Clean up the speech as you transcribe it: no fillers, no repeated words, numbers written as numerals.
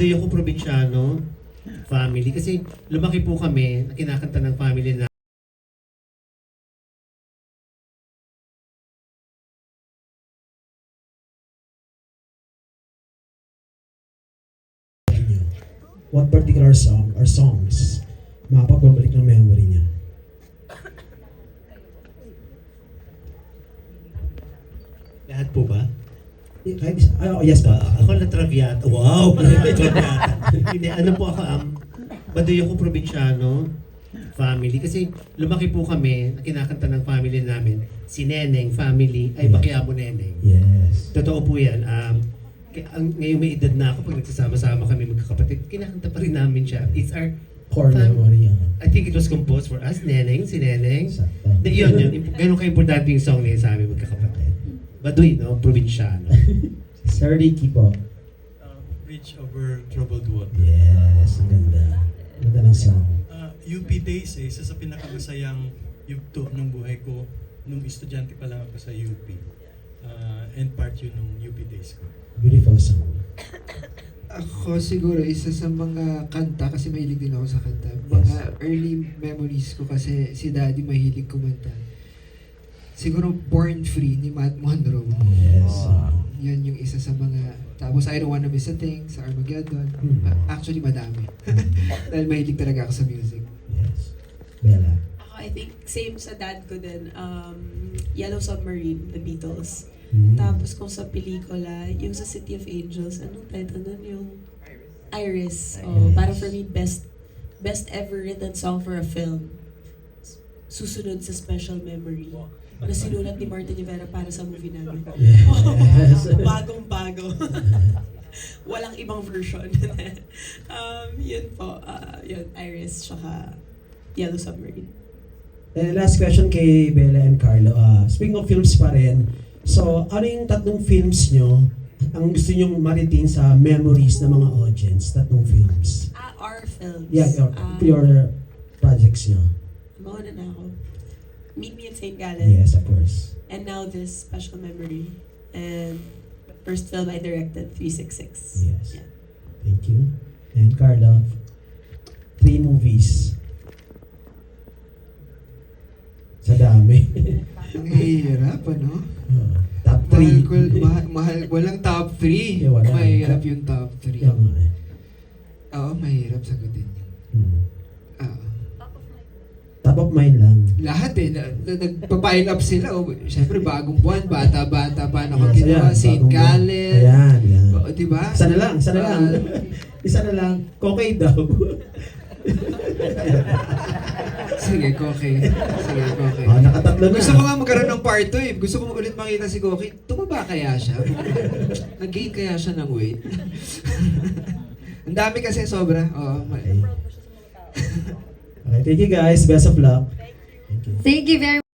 Hindi ako probinsyano, family. Kasi lumaki po kami, na kinakanta ng family na what particular song or songs makapagbabalik ng memory niya? lahat po ba? Yes pa. Ako na Traviata. Wow! Traviata. Hindi, ano po ako, baduy ako probinsyano, family. Kasi lumaki po kami, na kinakanta ng family namin, si Neneng, family, ay Bakiamo Neneng. Yes. Totoo po yan. Ngayon may edad na ako, pag nagsasama-sama kami magkakapatid, kinakanta pa rin namin siya. It's our Core memory. I think it was composed for us, Neneng, si Neneng. Sakto. Yun. Ganun ka-importante yung song na yun sa amin magkakapatid. Baduy, no? Probinsyano. Sir Ricky po. Bridge over troubled water. Yes, ang ganda. Ganda ng song. UP Days isa sa pinakamasayang yugto ng buhay ko nung estudyante pa lang ako sa UP. And part yun ng UP Days ko. Beautiful song. Ako siguro isa sa mga kanta, kasi mahilig din ako sa kanta. Mga early memories ko kasi si Daddy mahilig kumanta. Siguro Born Free ni Matt Monroe. Yes. Yan yung isa sa mga... Tapos I Don't Wanna Miss a Thing sa Armageddon. Actually madami. Dahil mahilig talaga ako sa music. Yes. Bella. Ako, I think same sa dad ko din. Yellow Submarine, The Beatles. Tapos kung sa pelikula, yung sa City of Angels, anong title nun? Yung Iris. Oh, para for me, best ever written song for a film. Susunod sa Special Memory. Na sinulat ni Martin Rivera para sa movie namin. Yes. Bagong-bago. Walang ibang version. Yun po. Yun, Iris, tsaka Yellow Submarine. And last question kay Bella and Carlo. Speaking of films pa rin, so ano yung tatlong films nyo ang gusto nyong maritin sa memories ng mga audience? Tatlong films. Our films. Yeah, your projects nyo. Mauna na ako. Meet Me at St. Gallen. Yes, of course. And now this Special Memory. And first film I directed, 366. Yes. Yeah. Thank you. And Carlo, 3 movies. Sa dami. Ang hirap, ano? Top 3. Mahal, walang top 3. Yeah, wala. Mahirap yung top 3. Yeah, nga eh. Oo, mahirap sagutin yun. Oo. Top of mind lang. Lahat eh, nagpa-pile up sila. Siyempre, bagong buwan, bata-bata pa na ako Yes, ginawa. ayan, St. bagong Gallen. Ayan, yan. Diba? Isa na lang. Isa na lang. Kokay daw. Sige, Koke. Nakatatlo na. Gusto ko nga magkaroon ng part 2 eh. Gusto ko ulit makita si Koke. Tumaba kaya siya? Nag-gain kaya siya ng weight? Ang dami kasi sobra. Oo. Okay, thank you guys. Best of luck. Thank you very much.